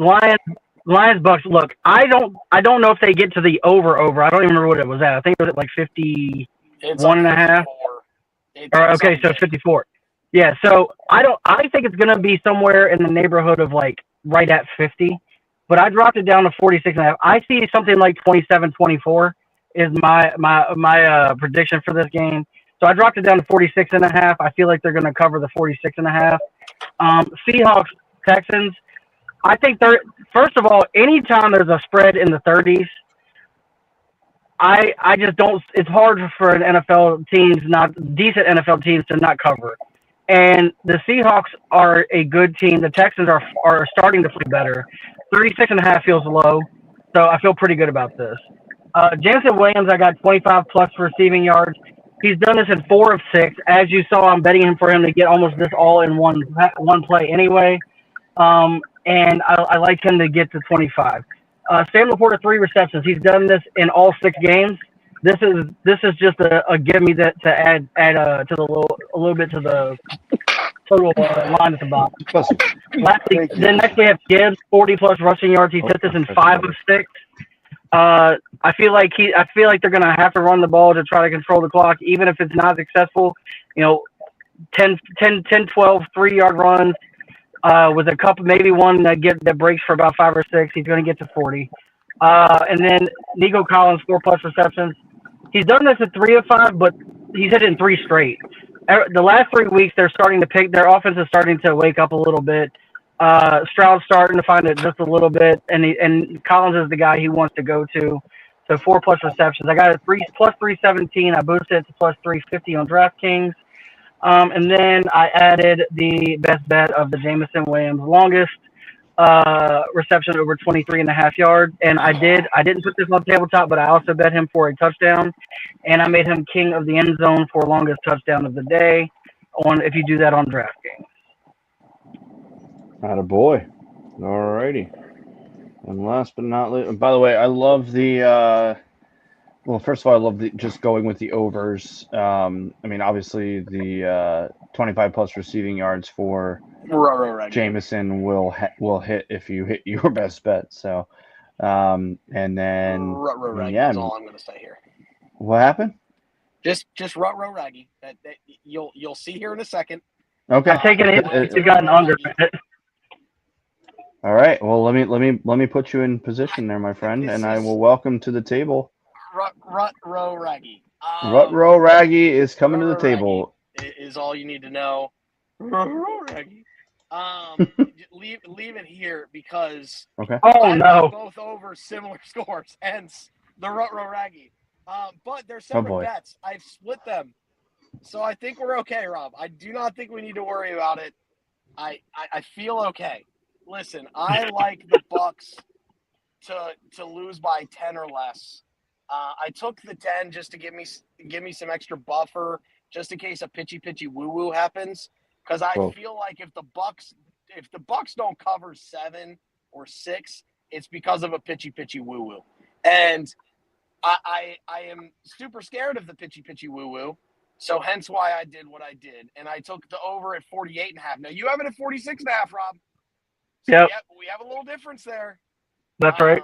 Lions Bucks. Look, I don't know if they get to the over. I don't even remember what it was at. I think it was at 51 and a half. Okay, so 54. Yeah, so I think it's gonna be somewhere in the neighborhood of right at 50. But I dropped it down to 46.5. I see something like 27-24 is my prediction for this game. So I dropped it down to 46.5. I feel like they're going to cover the 46.5. Seahawks, Texans. I think first of all, anytime there's a spread in the 30s, I just don't. It's hard for an NFL teams, not decent NFL teams, to not cover. And the Seahawks are a good team. The Texans are starting to play better. 36.5 feels low, so I feel pretty good about this. Jameson Williams, I got 25 plus receiving yards. He's done this in 4 of 6. As you saw, I'm betting him for him to get almost this all in one play anyway. And I like him to get to 25. Sam Laporta, 3 receptions. He's done this in all 6 games. This is just a give me that to add to the a little bit to the total line at the bottom. Lastly, then next we have Gibbs, 40 plus rushing yards. He's hit this in 5 of 6. I feel like they're gonna have to run the ball to try to control the clock, even if it's not successful. 10, 12, 3-yard runs. With a couple, maybe one that breaks for about 5 or 6, he's going to get to 40. And then Nico Collins, 4 plus receptions. He's done this at 3 of 5, but he's hit it in 3 straight. The last 3 weeks, they're starting to pick. Their offense is starting to wake up a little bit. Stroud's starting to find it just a little bit, and Collins is the guy he wants to go to. So 4 plus receptions. I got a plus 317. I boosted it to plus 350 on DraftKings. And then I added the best bet of the Jameson Williams longest reception over 23.5 yards. And I didn't put this on tabletop, but I also bet him for a touchdown. And I made him king of the end zone for longest touchdown of the day if you do that on DraftKings. Attaboy. All righty. And last but not least, by the way, I love the well, first of all, I love just going with the overs. I mean, obviously, the 25 plus receiving yards for Jameson will hit if you hit your best bet. So, and then that's all I'm going to say here. What happened? Just raggy. That you'll see here in a second. Okay, I'm taking it. You got an under. All right. Well, let me put you in position there, my friend, and I will welcome to the table. Raggy. Raggy is coming to the table. Is all you need to know. Raggy. Leave it here because no, both over similar scores, hence the Raggy. But they're separate bets. I've split them, so I think we're okay, Rob. I do not think we need to worry about it. I feel okay. Listen, I like the Bucks to lose by 10 or less. I took the 10 just to give me some extra buffer, just in case a pitchy woo woo happens. Because I feel like if the Bucks don't cover 7 or 6, it's because of a pitchy woo woo. And I am super scared of the pitchy woo woo. So hence why I did what I did, and I took the over at 48.5. Now you have it at 46.5, Rob. So yep. We have a little difference there. That's right.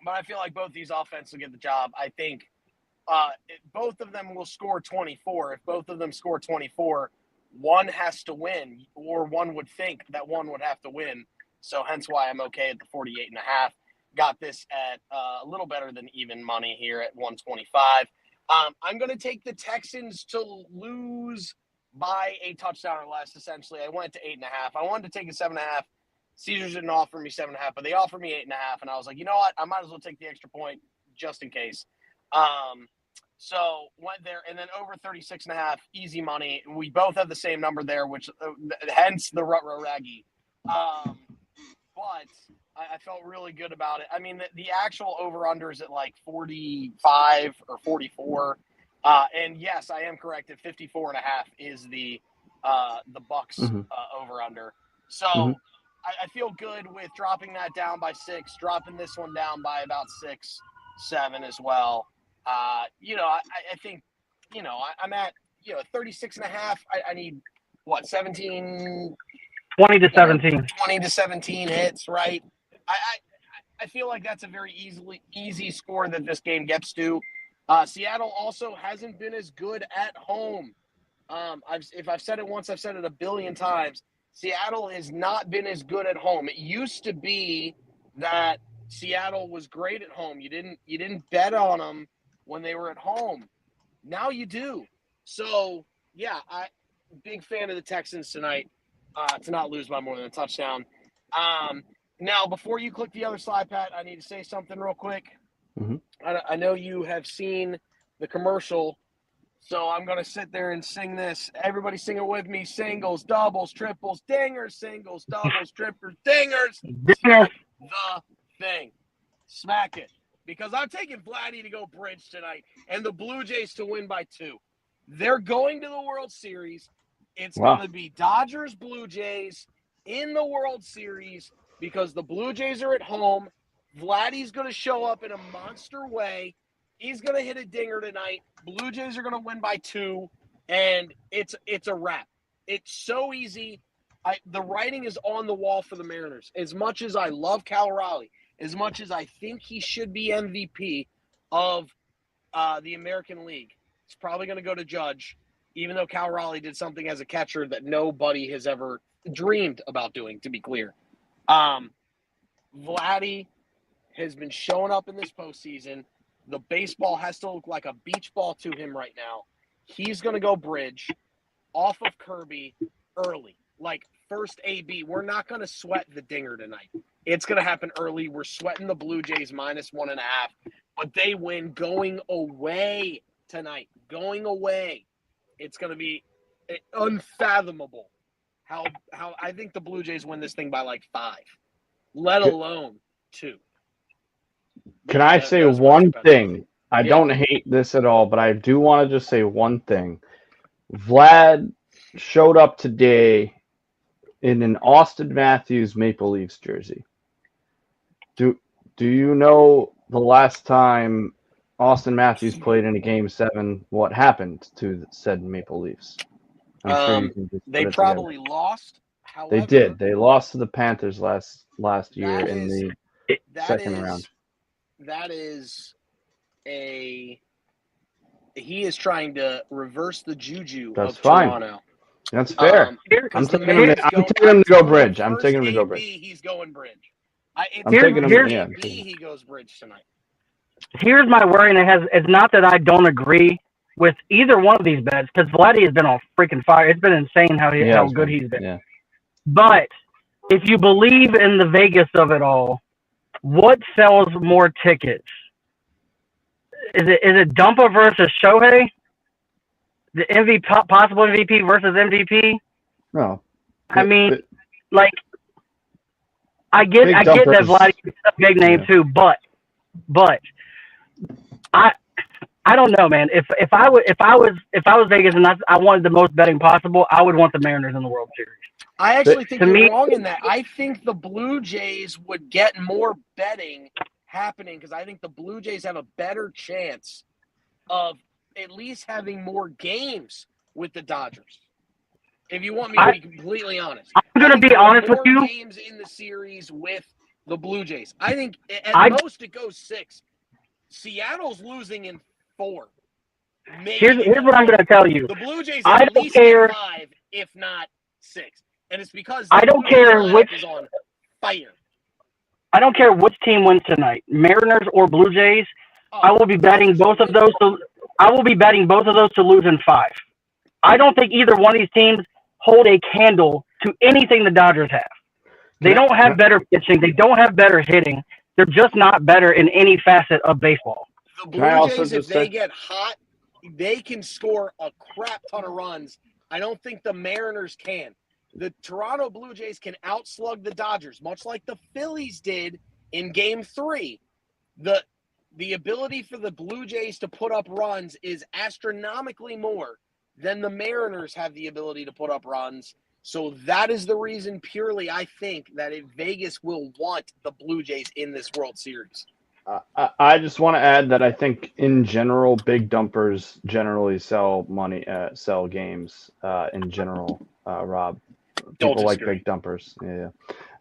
But I feel like both these offenses will get the job. I think both of them will score 24. If both of them score 24, one has to win, or one would think that one would have to win. So hence why I'm okay at the 48.5. Got this at a little better than even money here at 125. I'm going to take the Texans to lose by a touchdown or less, essentially. I went to 8.5. I wanted to take a 7.5. Caesars didn't offer me 7.5, but they offered me 8.5, and I was like, you know what? I might as well take the extra point just in case. So went there, and then over 36.5, easy money. We both have the same number there, which hence the Raggy. But I felt really good about it. I mean, the actual over-under is at like 45 or 44. And yes, I am correct. At 54.5 is the Bucks over-under. So I feel good with dropping that down by 6, dropping this one down by about 6, 7 as well. I think, I'm at, 36.5. I need, 17? 20 to 17. 20 to 17 hits, right? I feel like that's a very easy score that this game gets to. Seattle also hasn't been as good at home. If I've said it once, I've said it a billion times. Seattle has not been as good at home. It used to be that Seattle was great at home. You didn't bet on them when they were at home. Now you do. So yeah, big fan of the Texans tonight to not lose by more than a touchdown. Now, before you click the other slide, Pat, I need to say something real quick. Mhm. I know you have seen the commercial, so I'm going to sit there and sing this. Everybody sing it with me. Singles, doubles, triples, dingers, singles, doubles, trippers, dingers. Dinger. Smack the thing. Smack it. Because I'm taking Vladdy to go bridge tonight and the Blue Jays to win by 2. They're going to the World Series. It's Wow. going to be Dodgers, Blue Jays in the World Series because the Blue Jays are at home. Vladdy's going to show up in a monster way. He's going to hit a dinger tonight. Blue Jays are going to win by 2, and it's a wrap. It's so easy. The writing is on the wall for the Mariners. As much as I love Cal Raleigh, as much as I think he should be MVP of the American League, it's probably going to go to Judge, even though Cal Raleigh did something as a catcher that nobody has ever dreamed about doing, to be clear. Vladdy has been showing up in this postseason. The baseball has to look like a beach ball to him right now. He's going to go bridge off of Kirby early, like first AB. We're not going to sweat the dinger tonight. It's going to happen early. We're sweating the Blue Jays -1.5, but they win going away tonight. Going away. It's going to be unfathomable how I think the Blue Jays win this thing by like 5, let alone 2. Can I say one thing? I don't hate this at all, but I do want to just say one thing. Vlad showed up today in an Austin Matthews Maple Leafs jersey. Do you know the last time Austin Matthews played in a Game 7, what happened to said Maple Leafs? I'm sure you can just they put it probably together. lost. However, They did. They lost to the Panthers last year that in is- the that second is round. that is he is trying to reverse the juju That's of fine. Toronto. That's fair. Because I'm taking him to go bridge. I'm taking him to go bridge. He's going bridge. I'm taking him. Here's- Yeah. He goes bridge tonight. Here's my worry, and it's not that I don't agree with either one of these bets, because Vladdy has been on freaking fire. It's been insane how good he's been. Yeah. But if you believe in the Vegas of it all, what sells more tickets? Is it Dumpa versus Shohei? The MVP, possible MVP versus MVP? No. I mean, like, I get that Vladdy's a big name too, but I don't know, man. If I was Vegas and I wanted the most betting possible, I would want the Mariners in the World Series. I actually think you're wrong in that. I think the Blue Jays would get more betting happening because I think the Blue Jays have a better chance of at least having more games with the Dodgers. If you want me to be completely honest. I'm going to be honest with you. Games in the series with the Blue Jays. I think at most it goes 6. Seattle's losing in 4. Here's what I'm going to tell you. The Blue Jays at least get 5, if not 6. And it's because I don't care which is on fire. I don't care which team wins tonight, Mariners or Blue Jays. I will be betting both of those. I will be betting both of those to lose in 5. I don't think either one of these teams hold a candle to anything the Dodgers have. They don't have better pitching. They don't have better hitting. They're just not better in any facet of baseball. The Blue Jays, if they get hot, they can score a crap ton of runs. I don't think the Mariners can. The Toronto Blue Jays can outslug the Dodgers, much like the Phillies did in Game 3. The ability for the Blue Jays to put up runs is astronomically more than the Mariners have the ability to put up runs. So that is the reason purely I think that Vegas will want the Blue Jays in this World Series. I just want to add that I think in general, big dumpers generally sell games in general, Rob. People like big dumpers. Yeah.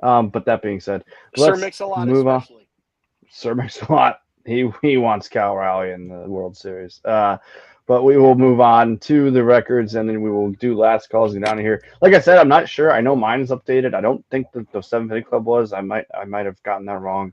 But that being said, Sir Mix-a-Lot move especially. on. Sir Mix-a-Lot. He wants Cal Raleigh in the World Series. But we will move on to the records, and then we will do last calls and down here. Like I said, I'm not sure. I know mine is updated. I don't think that the 750 Club was. I might have gotten that wrong.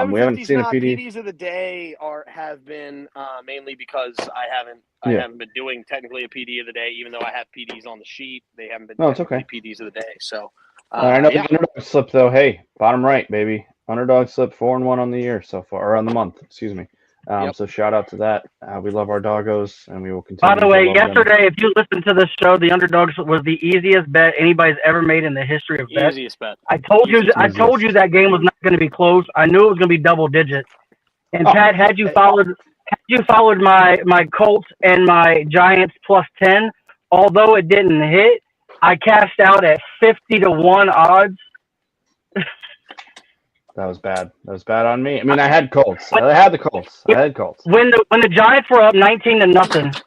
We haven't seen a PD. PDs of the day have been mainly because I haven't been doing technically a PD of the day, even though I have PDs on the sheet. They haven't been it's okay. PDs of the day. So I know Yeah, the underdog slip though. Hey, bottom right, baby. Underdog slip 4-1 on the year so far, or on the month. Excuse me. Yep. So shout out to that. We love our doggos, and we will By continue the to way, love them. yesterday, if you listened to this show, the underdogs was the easiest bet anybody's ever made in the history of bets. Easiest bet. I told you, Easiest I bet. told you that game was not going to be close. I knew it was going to be double digits. And Oh. Pat, had you followed my Colts and my Giants +10, although it didn't hit, I cashed out at 50-1 odds. That was bad. That was bad on me. I mean, I had Colts. I had the Colts. When the Giants were up 19-0,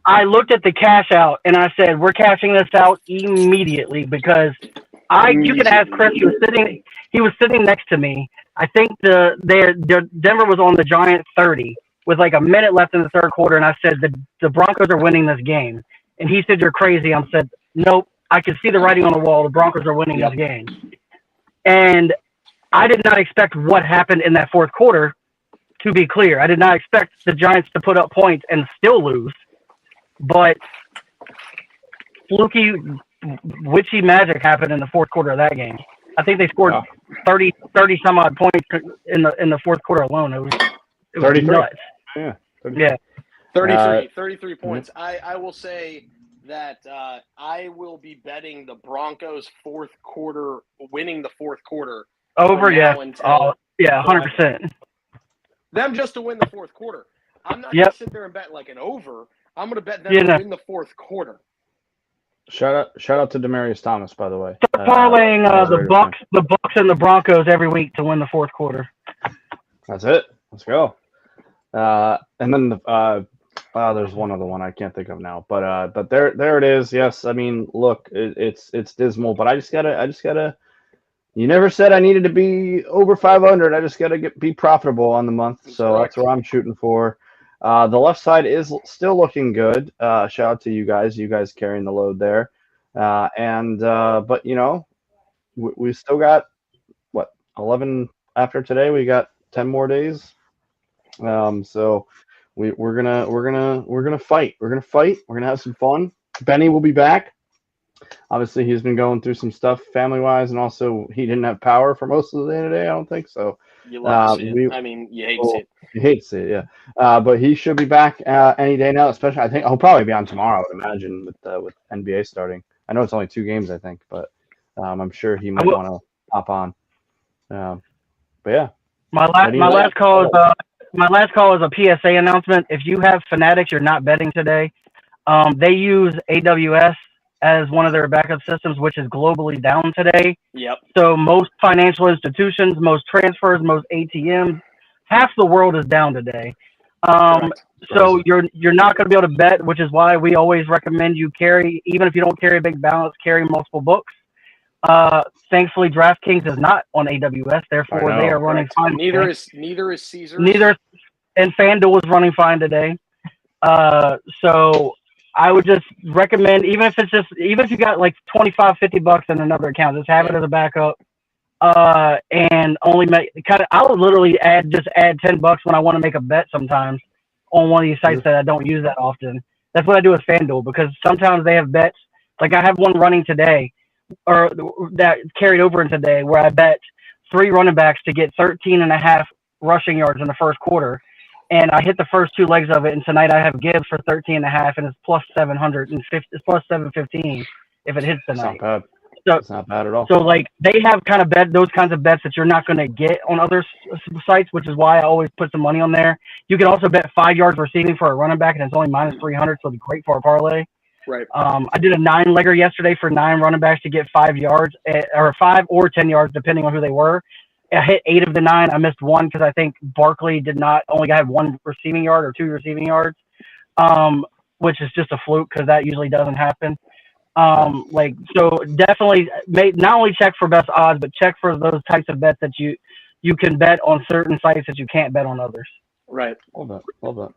I looked at the cash out and I said, "We're cashing this out immediately," because you can ask Chris. He was sitting next to me. I think the Denver was on the Giant 30 with like a minute left in the third quarter, and I said the Broncos are winning this game. And he said, "You're crazy." I said, "Nope. I can see the writing on the wall. The Broncos are winning this game." And I did not expect what happened in that fourth quarter. To be clear, I did not expect the Giants to put up points and still lose. But fluky, witchy magic happened in the fourth quarter of that game. I think they scored 30 some odd points in the fourth quarter alone. It was 33. nuts. Yeah. 33. Yeah. 33 points. I will say that I will be betting the Broncos winning the fourth quarter. Over, yeah. Until 100%. them just to win the fourth quarter. I'm not going to sit there and bet like an over. I'm going to bet them to win the fourth quarter. Shout out to Demaryius Thomas, by the way. Start parlaying the Bucks and the Broncos every week to win the fourth quarter. That's it. Let's go. And then there's one other one I can't think of now, but there it is. Yes, I mean, look, it's dismal, but I just gotta. You never said I needed to be over 500. I just gotta be profitable on the month, so that's what I'm shooting for. The left side is still looking good. Shout out to you guys carrying the load there. But you know, we still got 11 after today. We got 10 more days. So we're gonna fight. We're gonna have some fun. Benny will be back. Obviously, he's been going through some stuff family-wise, and also he didn't have power for most of the day today. I don't think so. You love to see it. I mean, you hate to see it. You hate to see it, yeah. But he should be back any day now. Especially, I think he'll probably be on tomorrow. I would imagine with NBA starting. I know it's only 2 games, I think, but I'm sure he might want to hop on. But yeah, my last call is a PSA announcement. If you have Fanatics, you're not betting today. They use AWS as one of their backup systems, which is globally down today. Yep. So most financial institutions, most transfers, most ATMs, half the world is down today. So you're not going to be able to bet, which is why we always recommend you carry, even if you don't carry a big balance, carry multiple books. Thankfully, DraftKings is not on AWS, therefore they are running fine. Neither is Caesars. And FanDuel is running fine today. So I would just recommend, even if you got like $25-$50 in another account, just have it as a backup. And only I would literally add $10 when I want to make a bet sometimes on one of these sites that I don't use that often. That's what I do with FanDuel, because sometimes they have bets. Like I have one running today, or that carried over in today, where I bet 3 running backs to get 13.5 rushing yards in the first quarter. And I hit the first 2 legs of it, and tonight I have Gibbs for 13.5, and it's plus 750, it's plus 715 if it hits tonight. It's not bad. So it's not bad at all. So like they have kind of those kinds of bets that you're not going to get on other sites, which is why I always put some money on there. You can also bet 5 yards receiving for a running back, and it's only minus 300, so it'd be great for a parlay. Right. I did a 9-legger yesterday for 9 running backs to get 5 yards, or 5 or 10 yards, depending on who they were. I hit 8 of the 9. I missed 1 because I think Barkley only had 1 receiving yard or 2 receiving yards, which is just a fluke because that usually doesn't happen. So definitely not only check for best odds, but check for those types of bets that you can bet on certain sites that you can't bet on others. Right. Love that.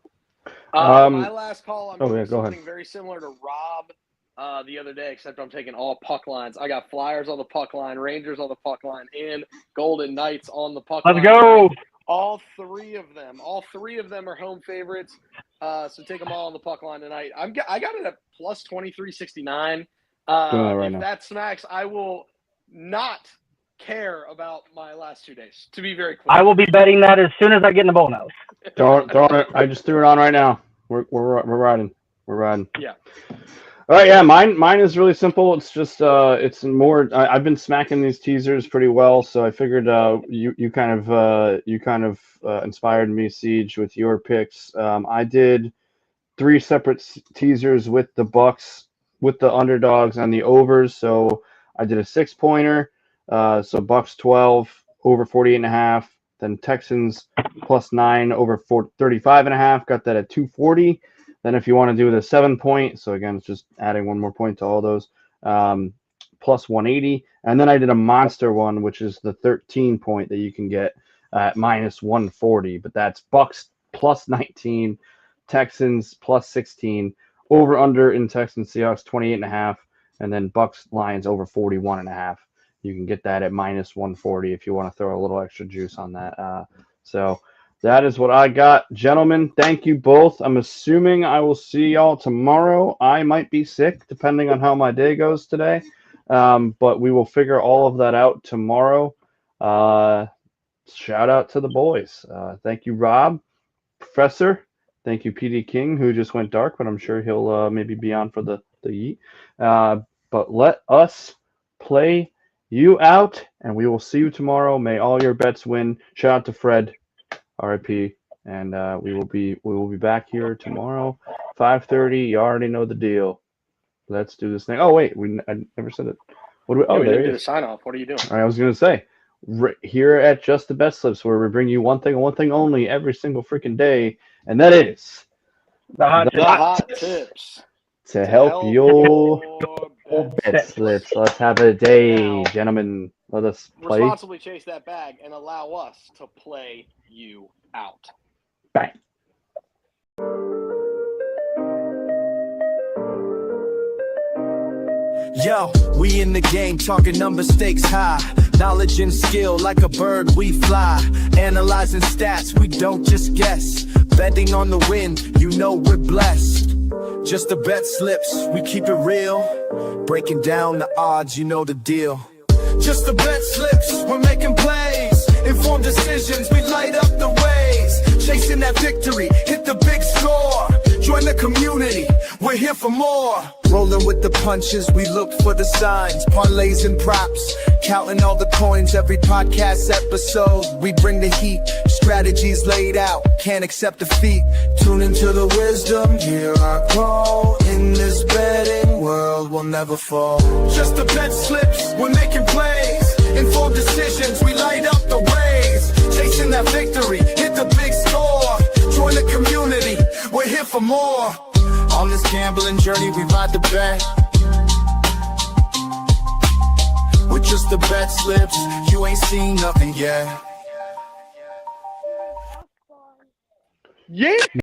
My last call, I'm doing go something ahead. very similar to Rob the other day, except I'm taking all puck lines. I got Flyers on the puck line, Rangers on the puck line, and Golden Knights on the puck line. Let's go. All three of them are home favorites. So take them all on the puck line tonight. I got it at plus 23.69. If that smacks, I will not care about my last 2 days, to be very clear. I will be betting that as soon as I get in the bowl nose. Throwing it. I just threw it on right now. We're riding. We're riding. Yeah. All right, yeah, mine is really simple. It's just it's more. I've been smacking these teasers pretty well, so I figured you kind of inspired me, Siege, with your picks. I did 3 separate teasers with the Bucks, with the underdogs and the overs. So I did a 6-pointer. So Bucks 12 over 48.5. Then Texans +9 over 35.5. Got that at 240. Then if you want to do the 7-point, so again, it's just adding one more point to all those, +180. And then I did a monster one, which is the 13-point that you can get at -140. But that's Bucks +19, Texans +16, over under in Texans Seahawks 28.5, and then Bucks Lions over 41.5. You can get that at -140 if you want to throw a little extra juice on that. So that is what I got. Gentlemen, thank you both. I'm assuming I will see y'all tomorrow. I might be sick, depending on how my day goes today. But we will figure all of that out tomorrow. Shout out to the boys. Thank you, Rob. Professor. Thank you, PD King, who just went dark, but I'm sure he'll maybe be on for the yeet. But let us play you out, and we will see you tomorrow. May all your bets win. Shout out to Fred. RIP, and we will be back here tomorrow, 5:30. You already know the deal. Let's do this thing. Oh wait, I never said it. What do we? Oh, we there didn't he do is. the sign off. What are you doing? I was gonna say, here at Just the BetSlips, where we bring you one thing and one thing only every single freaking day, and that is The hot tips to help your bets. bet slips. Let's have a day, Now, gentlemen. Let us play. Responsibly chase that bag and allow us to play you out. Bang. Yo, we in the game talking number stakes high. Knowledge and skill like a bird we fly. Analyzing stats, we don't just guess. Betting on the win, you know we're blessed. Just the bet slips, we keep it real. Breaking down the odds, you know the deal. Just the bet slips, we're making plays. Informed decisions, we light up the ways. Chasing that victory, hit the big score. Join the community, we're here for more. Rolling with the punches, we look for the signs. Parlays and props, counting all the coins every podcast episode. We bring the heat, strategies laid out, can't accept defeat. Tune into the wisdom, hear our call. In this betting world, we'll never fall. Just the bet slips, we're making plays. Informed decisions, we light up the ways. Chasing that victory, hit the big score. Join the community, we're here for more. On this gambling journey, we ride the bet. With just the bet slips, you ain't seen nothing yet. Yeah.